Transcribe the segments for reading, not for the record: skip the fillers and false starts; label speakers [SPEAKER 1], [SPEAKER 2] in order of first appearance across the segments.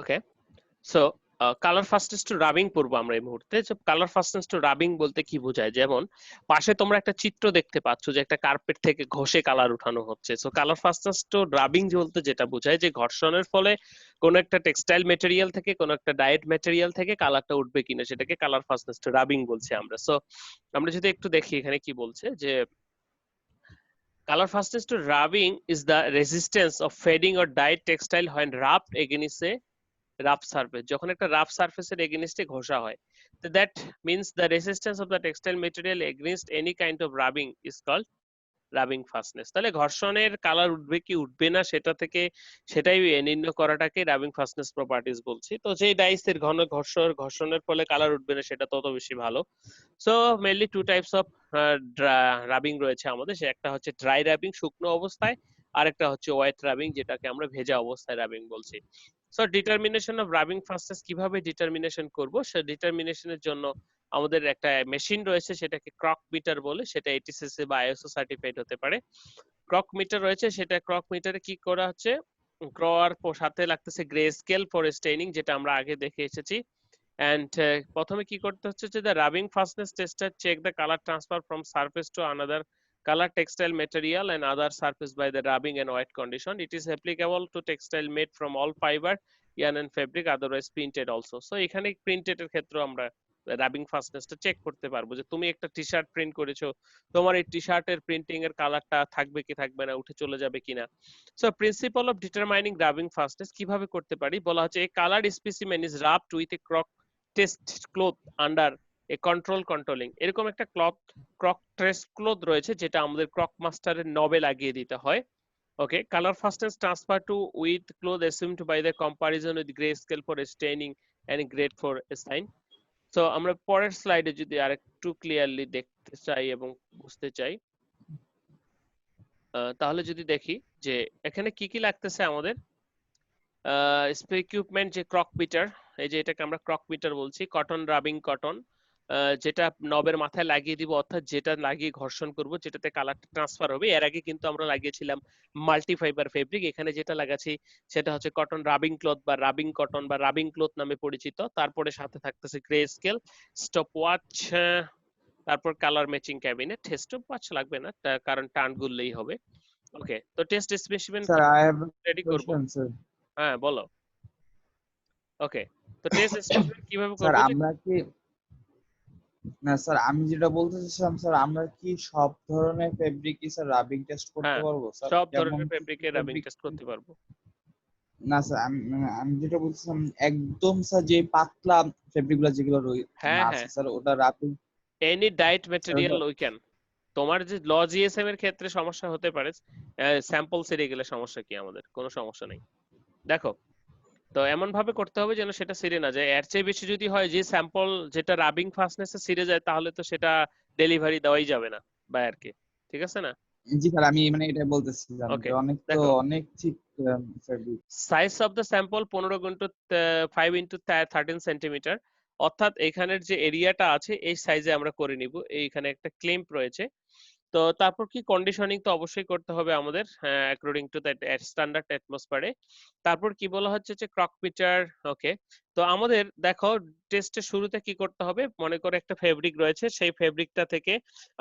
[SPEAKER 1] Okay, so colour fastest to rubbing পড়বো আমরা এই মুহূর্তে। যে কালার ফাস্টেস্ট টু রাবিং বলতে কি বোঝায়, যেমন পাশে তোমরা একটা চিত্র দেখতে পাচ্ছ যে একটা কার্পেট থেকে ঘষে কালার উঠানো হচ্ছে। So colour fastest to rubbing বলতে যেটা বোঝায় যে ঘর্ষণের ফলে কোন একটা টেক্সটাইল মেটেরিয়াল থেকে কোন একটা ডায়েট মেটেরিয়াল থেকে কালারটা উঠবে কিনা সেটাকে কালার ফাস্টেস্ট টু রাবিং বলছি আমরা। সো আমরা যদি একটু দেখি এখানে কি বলছে, যে color fastest to rubbing is the resistance of fading or dyed textile when rubbed against a rough surface. যখন একটা রাফ সারফেসের এগেইনস্টে ঘষা হয়, তো that means the resistance of the textile material against any kind of rubbing is called rubbing fastness. তাহলে ঘর্ষণের colour উঠবে কি উঠবে না সেটা থেকে সেটাই নির্ণয় করাটাকে রাবিং ফাস্টনেস প্রপার্টিজ বলছি। তো যেই ডাইসের ঘর্ষণের ফলে কালার উঠবে না সেটা তত বেশি ভালো। So mainly two types of rubbing রয়েছে আমাদের। সে একটা হচ্ছে ড্রাই রাবিং শুকনো অবস্থায়, আর একটা হচ্ছে ওয়েট রাবিং যেটাকে আমরা ভেজা অবস্থায় রাবিং বলছি। So determination of rubbing fastness কিভাবে ডিটারমিনেশন করব, সে ডিটারমিনেশনের জন্য আমাদের একটা মেশিন রয়েছে, সেটাকে ক্রক মিটার বলে। সেটা এটিসিসি বা আইএসও সার্টিফাইড হতে পারে। ক্রক মিটার রয়েছে, সেটা ক্রক মিটারে কি করা হচ্ছে, ক্রোয়ার সাথে লাগতেছে গ্রে স্কেল ফর স্টেইনিং, যেটা আমরা আগে দেখে এসেছি। এন্ড প্রথমে কি করতে হচ্ছে যে the rubbing fastness tester check the colour transfer from surface to another color textile material and other surface by the rubbing and wet condition. It is applicable to textile made from all fiber, yarn and fabric, otherwise printed also. So এখানে printed এর ক্ষেত্রে আমরা rubbing ফাস্টনেসটা check করতে পারবো, যে তুমি একটা T shirt print করেছো, তোমার এই টি শার্টের প্রিন্টিং এর কালারটা থাকবে কি থাকবে না, উঠে চলে যাবে কিনা। So principle of determining rubbing fastness কিভাবে করতে পারি, বলা হচ্ছে এই colour specimen is rubbed with a test cloth under a controlling. এরকম একটা ক্রক টেস্ট ক্লথ রয়েছে যেটা আমাদের ক্রক মাস্টারের নবে লাগিয়ে দিতে হয়। Okay, colour fastness transfer to with cloth assumed by the comparison with grey scale for staining and grade for sign. So আমরা পরের স্লাইডে যদি আরেকটু ক্লিয়ারলি দেখতে চাই এবং বুঝতে চাই, তাহলে যদি দেখি যে এখানে কি কি লাগতেছে আমাদের। ইকুইপমেন্ট যে ক্রক মিটার, এই যে এটাকে আমরা ক্রক মিটার বলছি। কটন রাবিং কটন, যেটা নবের মাথায় লাগিয়ে দিব, অর্থাৎ যেটা লাগিয়ে ঘর্ষণ করব যেটাতে কালারটা ট্রান্সফার হবে। এর আগে কিন্তু আমরা লাগিয়েছিলাম মাল্টি ফাইবার ফেব্রিক, এখানে যেটা লাগাচ্ছি সেটা হচ্ছে কটন রাবিং ক্লথ বা রাবিং কটন বা রাবিং ক্লথ নামে পরিচিত। তারপরে সাথে থাকতেছে গ্রে স্কেল, স্টপ ওয়াচ, তারপর colour matching cabinet. Stop watch লাগবে না কারণ টার্ন গুললেই হবে। ওকে, তো test specimen
[SPEAKER 2] sir I have
[SPEAKER 1] ready করব।
[SPEAKER 2] Question sir.
[SPEAKER 1] হ্যাঁ বলো। ওকে, তো টেস্ট স্পেসিমেন কিভাবে
[SPEAKER 2] স্যার
[SPEAKER 1] করব, যে
[SPEAKER 2] আমরা কি, না স্যার আমি যেটা বলতে চাচ্ছিলাম স্যার, আমরা কি সব ধরনের ফেব্রিকই স্যার রাবিং টেস্ট করতে
[SPEAKER 1] হ্যাঁ
[SPEAKER 2] পারবো স্যার?
[SPEAKER 1] সব
[SPEAKER 2] যেমন
[SPEAKER 1] ধরনের
[SPEAKER 2] কি কি
[SPEAKER 1] ফেব্রিকের রাবিং
[SPEAKER 2] ফেব্রিক?
[SPEAKER 1] টেস্ট করতে পারবো।
[SPEAKER 2] না স্যার আমি যেটা বলছিলাম একদম স্যার যে পাতলা ফেব্রিক গুলো যেগুলো
[SPEAKER 1] হ্যাঁ
[SPEAKER 2] আছে
[SPEAKER 1] হ্যাঁ,
[SPEAKER 2] স্যার, ওটা রাবিং
[SPEAKER 1] এনি ডাইট
[SPEAKER 2] স্যার ওটা।
[SPEAKER 1] Material we can. তোমার যে ল জিএসএম এর ক্ষেত্রে সমস্যা হতে পারে, স্যাম্পল সেরে গেলে সমস্যা কি, আমাদের কোনো সমস্যা নেই। দেখো, তো এমন ভাবে করতে হবে যেন সেটা সিরে না যায়। এর চেয়ে বেশি যদি হয় যে স্যাম্পল যেটা রাবিং ফাস্টনেসে সিরে যায়, তাহলে তো সেটা ডেলিভারি দেওয়াই যাবে না বায়ারকে, ঠিক আছে না?
[SPEAKER 2] জি স্যার, আমি মানে এটা বলতেছিলাম যে
[SPEAKER 1] ওকে,
[SPEAKER 2] অনেক তো
[SPEAKER 1] দেখো,
[SPEAKER 2] অনেক ঠিক fabric.
[SPEAKER 1] Size of the sample 15x5x13 centimetre, অর্থাৎ এখানের যে এরিয়াটা আছে এই সাইজে আমরা করে নিব। এইখানে একটা ক্লেম্প রয়েছে। তো তারপর কি কন্ডিশনিং তো অবশ্যই করতে হবে আমাদের অ্যাকর্ডিং টু দ্যাট স্ট্যান্ডার্ড অ্যাটমসফিয়ারে। তারপর কি বলা হচ্ছে যে ক্রক মিটার। ওকে, তো আমাদের দেখো টেস্টের শুরুতে কি করতে হবে, মনে করে একটা ফেব্রিক রয়েছে, সেই ফেব্রিকটা থেকে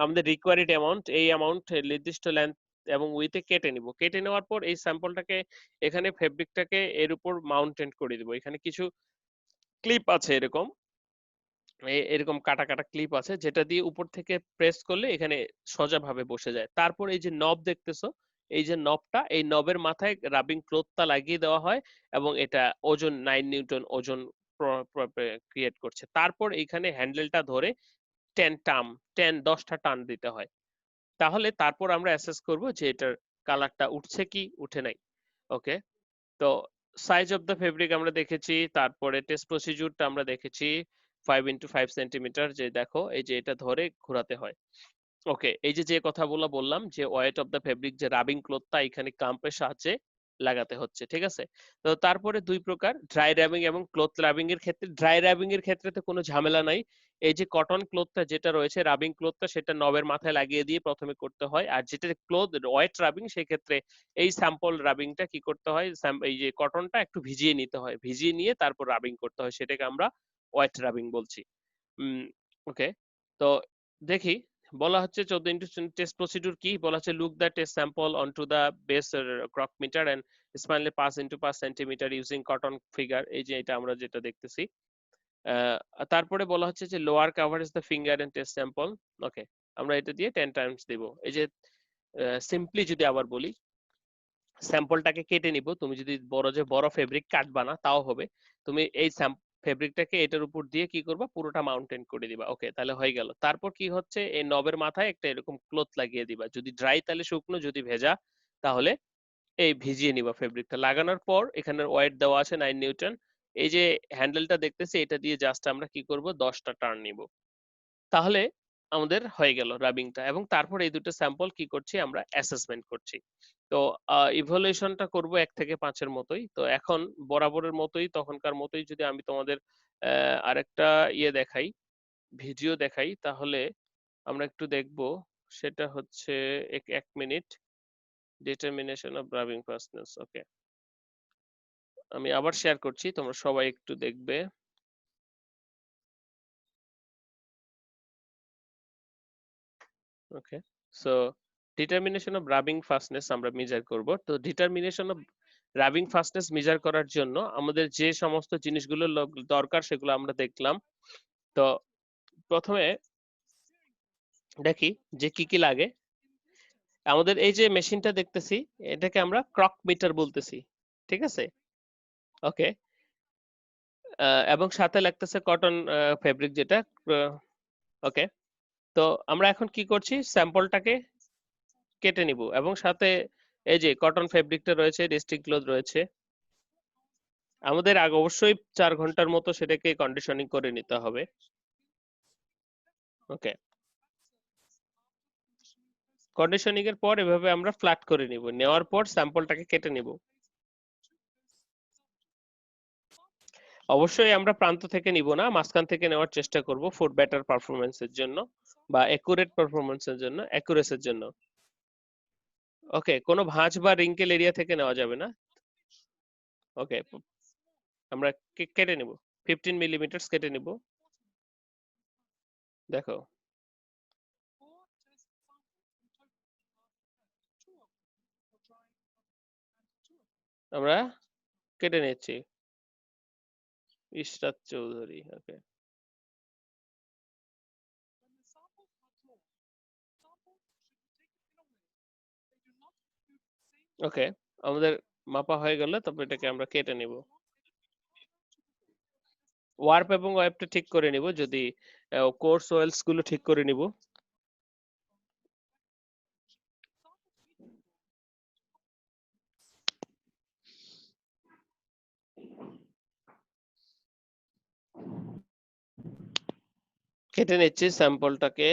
[SPEAKER 1] আমাদের রিকোয়ারিড অ্যামাউন্ট, এই অ্যামাউন্ট নির্দিষ্ট লেন্থ এবং উইথে কেটে নিব। কেটে নেওয়ার পর এই স্যাম্পলটাকে এখানে ফেব্রিকটাকে এর উপর মাউন্টেন করে দিব। এখানে কিছু ক্লিপ আছে এরকম, এরকম কাটা কাটা ক্লিপ আছে যেটা দিয়ে উপর থেকে প্রেস করলে এখানে সোজাভাবে বসে যায়। তারপর এই যে নব দেখতেছো, এই যে নবটা, এই নবের মাথায় রাবিং ক্লথটা লাগিয়ে দেওয়া হয় এবং এটা ওজন 9 নিউটন ওজন ক্রিয়েট করছে। তারপর এখানে হ্যান্ডেলটা ধরে 10টা টান দিতে হয়। তাহলে তারপর আমরা অ্যাসেস করব যে এটার কালারটা উঠছে কি উঠে নাই। ওকে, তো সাইজ অফ দ্য ফেব্রিক আমরা দেখেছি, তারপরে টেস্ট প্রসিডিউরটা আমরা দেখেছি 5x5 সেন্টিমিটার, যে দেখো এই যে এটা ধরে ঘোরাতে হয়। ওকে, এই যে যে কথাগুলো বললাম যে ওয়েট অফ দ্য ফেব্রিক, যে রাবিং ক্লথটা এখানে ক্লাম্পের সাহায্যে লাগাতে হচ্ছে, ঠিক আছে? তো তারপরে দুই প্রকার, ড্রাই র্যাবিং এবং ক্লথ র্যাবিং এর ক্ষেত্রে, ড্রাই র্যাবিং এর ক্ষেত্রে তো কোনো ঝামেলা নাই। এই যে কটন ক্লথটা যেটা রয়েছে, রাবিং ক্লথটা, সেটা নবের মাথায় লাগিয়ে দিয়ে প্রথমে করতে হয়। আর যেটা ক্লথ ওয়েট রাবিং, সেই ক্ষেত্রে এই স্যাম্পল রাবিংটা কি করতে হয়, এই যে কটনটা একটু ভিজিয়ে নিতে হয়, ভিজিয়ে নিয়ে তারপর রাবিং করতে হয়, সেটাকে আমরা ওয়েট রাবিং বলছি। ওকে, তো দেখি, বলা হচ্ছে 14 টেস্ট প্রসিডিউর কি বলা হচ্ছে, look the test sample onto the base crock meter and স্মাইলে pass into pass centimetre using cotton figure. এই যে এটা আমরা যেটা দেখতেছি। তারপরে বলা হচ্ছে যে lower coverage the finger and test sample. Okay, আমরা এটা দিয়ে 10 টাইমস দিব। এই যে সিম্পলি যদি আবার বলি, স্যাম্পলটাকে কেটে নিব। তুমি যদি বড় ফেব্রিক কাটবা না তাও হবে, তুমি এই ফেব্রিকটাকে এটার উপর দিয়ে কি করবা, পুরোটা মাউন্টেন করে দিবা। ওকে, তাহলে হয়ে গেল। তারপর কি হচ্ছে, এই নবের মাথায় একটা এরকম ক্লথ লাগিয়ে দিবা, যদি ড্রাই তাহলে শুকনো, যদি ভেজা তাহলে এই ভিজিয়ে নিবা ফেব্রিকটা। লাগানোর পর এখানে ওয়েট দেওয়া আছে 9 নিউটন। এই যে হ্যান্ডেলটা দেখতেছি, এটা দিয়ে জাস্ট আমরা কি করব, 10টা টার্ন নিব, তাহলে আমাদের হয়ে গেল রাবিংটা। এবং তারপর এই দুটো স্যাম্পল কি করছি, আমরা অ্যাসেসমেন্ট করছি। তো ইভ্যালুয়েশনটা করব 1 থেকে 5-এর মতোই। তো এখন বরাবরের মতোই, তখনকার মতোই যদি আমি তোমাদের আরেকটা ইয়ে দেখাই, ভিডিও দেখাই, তাহলে আমরা একটু দেখব। সেটা হচ্ছে 1 minute. Determination of rubbing fastness. Okay, আমি আবার শেয়ার করছি, তোমরা সবাই একটু দেখবে। Okay, so determination of rubbing fastness আমরা মেজার করব। তো determination of rubbing fastness measure করার জন্য আমাদের যে সমস্ত জিনিসগুলো দরকার সেগুলো আমরা দেখলাম। তো প্রথমে দেখি যে কি কি লাগে। আমাদের এই যে মেশিনটা দেখতেছি, এটাকে আমরা ক্রক মিটার বলতেছি, ঠিক আছে? ওকে, এবং সাথে লাগতেছে কটন ফেব্রিক যেটা। ওকে, তো আমরা এখন কি করছি, স্যাম্পলটাকে কেটে নিব, এবং সাথে এই যে কটন ফেব্রিকটা রয়েছে, ডিস্ট্রিক্ট ক্লথ রয়েছে। আমাদের আগে অবশ্যই 4 ঘন্টার মতো সেটাকে কন্ডিশনিং করে নিতে হবে। ওকে, কন্ডিশনিং এর পর এভাবে আমরা ফ্ল্যাট করে নিব, নেওয়ার পর স্যাম্পলটাকে কেটে নিব। অবশ্যই আমরা প্রান্ত থেকে নিব না, মাঝখান থেকে নেওয়ার চেষ্টা করব ফর বেটার পারফরমেন্সের জন্য, বা একুরেট পারফরমেন্সের জন্য, অ্যাকুরেসির জন্য। ওকে, কোনো ভাঁজ বা রিঙ্কেল এরিয়া থেকে নেওয়া যাবে না। ওকে, আমরা কেটে নিব, 15 মিলিমিটার কেটে নিব। দেখো, আমরা কেটে নিচ্ছি। ইশরাত চৌধুরী। ওকে, ওকে, আমাদের মাপা হয়ে গেল, তারপর এটাকে আমরা কেটে নিব। ওয়ার্প এবং ওয়েবটা ঠিক করে নিব, যদি কোর্স ওয়েলস গুলো ঠিক করে নিব। কেটে নিচ্ছি স্যাম্পলটাকে।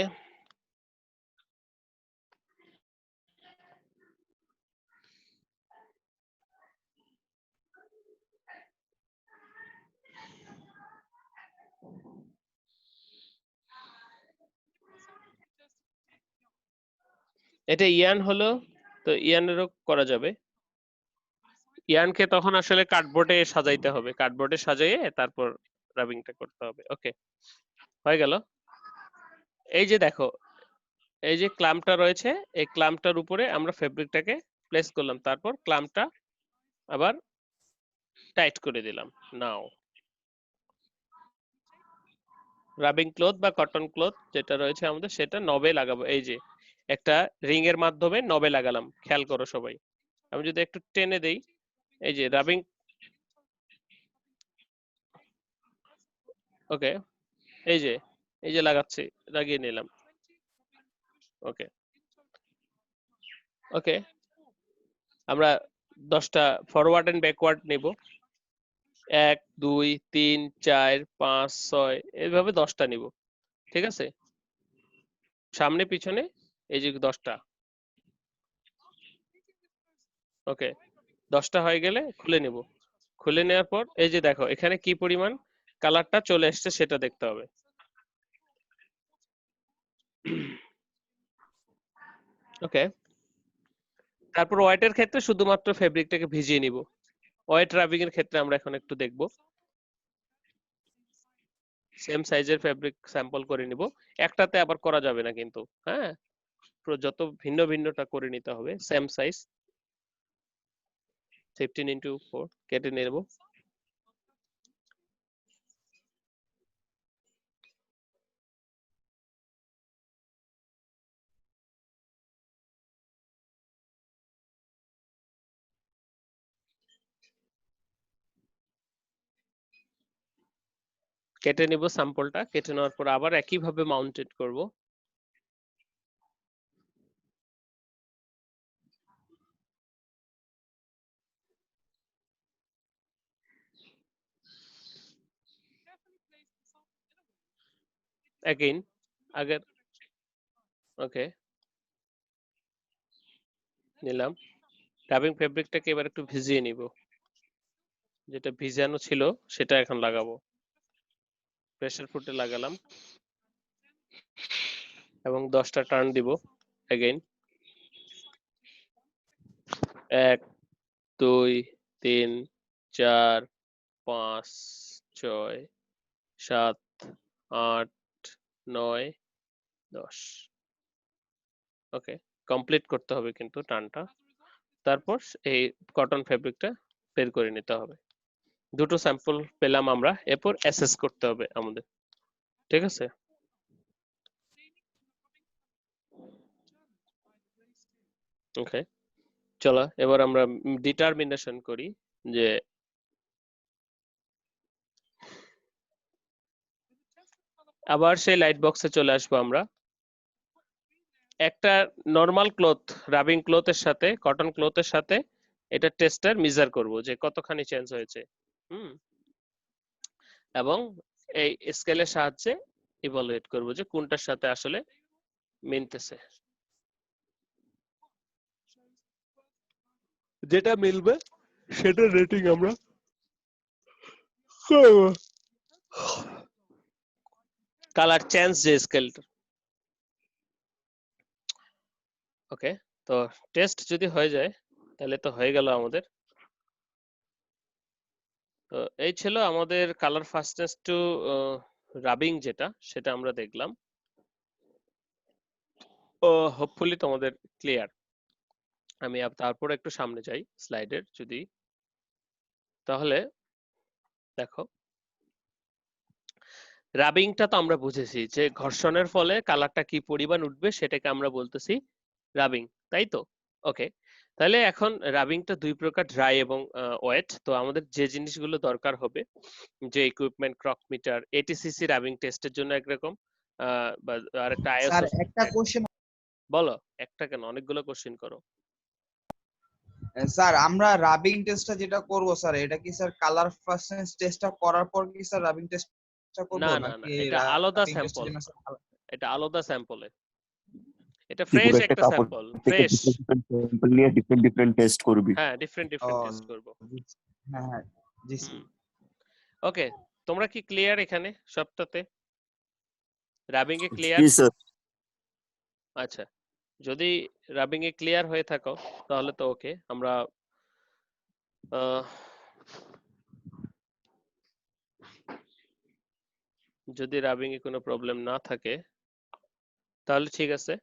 [SPEAKER 1] এটা ইয়ান হলো, তো ইয়ানেরও করা যাবে। ইয়ানকে তখন আসলে কার্ডবোর্ডে সাজাইতে হবে, কার্ডবোর্ডে সাজাইয়ে তারপর রাবিংটা করতে হবে। ওকে, হয়ে গেল। এই যে দেখো, এই যে ক্লাম্পটা রয়েছে, এই ক্লাম্পটার উপরে আমরা ফেব্রিকটাকে প্লেস করলাম, তারপর ক্লাম্পটা আবার টাইট করে দিলাম। নাও রাবিং ক্লথ বা কটন ক্লথ যেটা রয়েছে আমাদের, সেটা নবে লাগাবো। এই যে একটা রিং এর মাধ্যমে নবে লাগালাম, খেয়াল করো সবাই। আমি যদি একটু টেনে দেই, এই যে রাবিং। ওকে, এই যে, এই যে লাগাচ্ছি, লাগিয়ে নিলাম। ওকে, ওকে, আমরা 10টা ফরওয়ার্ড এন্ড ব্যাকওয়ার্ড নিব। 1 2 3 4 5 6, এইভাবে 10টা নিব, ঠিক আছে? সামনে পিছনে এই যে 10টা। ওকে, 10টা হয়ে গেলে খুলে নিব। খুলে নেওয়ার পর এই যে দেখো, এখানে কি পরিমাণ কালারটা চলে এসছে সেটা দেখতে হবে। ওকে, তারপর ওয়েটের ক্ষেত্রে শুধুমাত্র ফেব্রিকটাকে ভিজিয়ে নিব। ওয়েট রাবিং এর ক্ষেত্রে আমরা এখন একটু দেখব। সেম সাইজের ফেব্রিক স্যাম্পল করে নিব, একটাতে আবার করা যাবে না কিন্তু, হ্যাঁ, যত ভিন্ন ভিন্নটা করে নিতে হবে। সেম সাইজ 15x4 কেটে নেব। কেটে নিব স্যাম্পলটা, কেটে নেওয়ার পর আবার একই ভাবে মাউন্টেড করব। अगेन আগের, ওকে, নিলাম। রাবিং ফেব্রিকটাকে এবার একটু ভিজিয়ে নিব, যেটা ভিজানো ছিল সেটা এখন লাগাবো। প্রেসার ফুটে লাগালাম এবং 10টা টার্ন দিব। अगेन 1 2 3 4 5 6 7 8 9 10। ওকে, কমপ্লিট করতে হবে কিন্তু টার্নটা। তারপর এই কটন ফেব্রিকটা বের করে নিতে হবে। দুটো স্যাম্পল পেলাম আমরা, এরপর অ্যাসেস করতে হবে আমাদের, ঠিক আছে? ওকে, চলো এবার আমরা ডিটারমিনেশন করি যে আবার সেই লাইট বক্সে চলে আসবো আমরা। একটা নরমাল ক্লথ, রাবিং ক্লথের সাথে কটন ক্লথের সাথে এটা টেস্টার মেজার করব যে কতখানি চেঞ্জ হয়েছে। হুম, এবং এই স্কেলের সাহায্যে ইভালুয়েট করব যে কোনটার সাথে আসলে মিলতেছে। যেটা মিলবে সেটা রেটিং আমরা করব। কালার চেঞ্জ যে স্কেলটা। ওকে, তো টেস্ট যদি হয়ে যায় তাহলে তো হয়ে গেল আমাদের। তো এই ছিল আমাদের কালার ফাস্টনেস টু রাবিং, যেটা সেটা আমরা দেখলাম। ও হোপফুলি তোমাদের ক্লিয়ার। আমি তারপর একটু সামনে যাই স্লাইডের, যদি তাহলে দেখো রাবিংটা তো আমরা বুঝেছি যে ঘর্ষণের ফলে কালারটা কি পরিমাণ উঠবে সেটাকে আমরা বলতেছি রাবিং, তাই তো? ওকে, তাহলে এখন রাবিংটা দুই প্রকার, ড্রাই এবং ওয়েট। তো আমাদের যে জিনিসগুলো দরকার হবে, যে ইকুইপমেন্ট, ক্রক মিটার, এটিসিসি রাবিং টেস্টের জন্য একরকম, বা আরেকটা
[SPEAKER 2] স্যার
[SPEAKER 1] আইএসও।
[SPEAKER 2] একটা কোশ্চেন,
[SPEAKER 1] বলো, একটা কেন, অনেকগুলো কোশ্চেন করো।
[SPEAKER 2] স্যার আমরা রাবিং টেস্টটা যেটা করব স্যার, এটা কি স্যার কালার ফাস্টনেস টেস্টটা করার পর কি স্যার রাবিং টেস্টটা করব,
[SPEAKER 1] না না না,
[SPEAKER 2] নাকি
[SPEAKER 1] এটা আলাদা
[SPEAKER 2] রাবিং টেস্টের
[SPEAKER 1] স্যাম্পল,
[SPEAKER 2] জন্য স্যার
[SPEAKER 1] এটা আলাদা স্যাম্পলে, এটা
[SPEAKER 3] তুই
[SPEAKER 1] ফ্রেশ
[SPEAKER 3] পুরো একটা
[SPEAKER 1] একটা
[SPEAKER 3] কাপড়
[SPEAKER 1] স্যাম্পল,
[SPEAKER 3] থেকে
[SPEAKER 1] ফ্রেশ।
[SPEAKER 3] ডিফারেন্ট স্যাম্পল নিয়ে ডিফারেন্ট টেস্ট করবি।
[SPEAKER 1] হ্যাঁ, ডিফারেন্ট
[SPEAKER 2] ও
[SPEAKER 1] টেস্ট করব।
[SPEAKER 2] হ্যাঁ হ্যাঁ জি স্যার।
[SPEAKER 1] ওকে, তোমরা কি ক্লিয়ার এখানে সবটাতে? রাবিং এ ক্লিয়ার?
[SPEAKER 3] জি স্যার।
[SPEAKER 1] আচ্ছা, যদি রাবিং এ ক্লিয়ার হয়ে থাকো তাহলে তো ওকে, আমরা যদি রাবিং এ কোনো প্রবলেম না থাকে তাহলে ঠিক আছে।